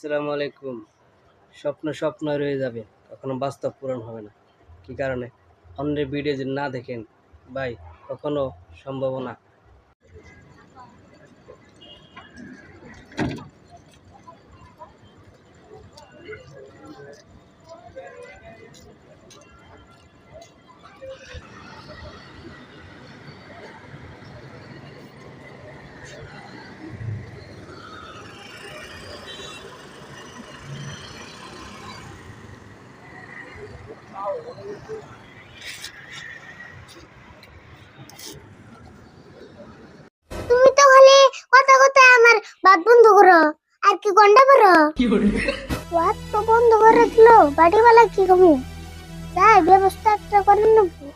আসসালামু আলাইকুম। স্বপ্ন স্বপ্ন রয়ে যাবে, কখনো বাস্তব পূরণ হবে না। কি কারণে? অন্যের ভিডিও যদি না দেখেন ভাই, কখনো সম্ভব না। তুমি তো খালি কথা কথা আমার বাদ বন্ধ করো আর কি গন্ডা করো বাদ তো বন্ধ করে দিলো বাড়িওয়ালা কি কমু যাই ব্যবস্থা একটা করে নেবো।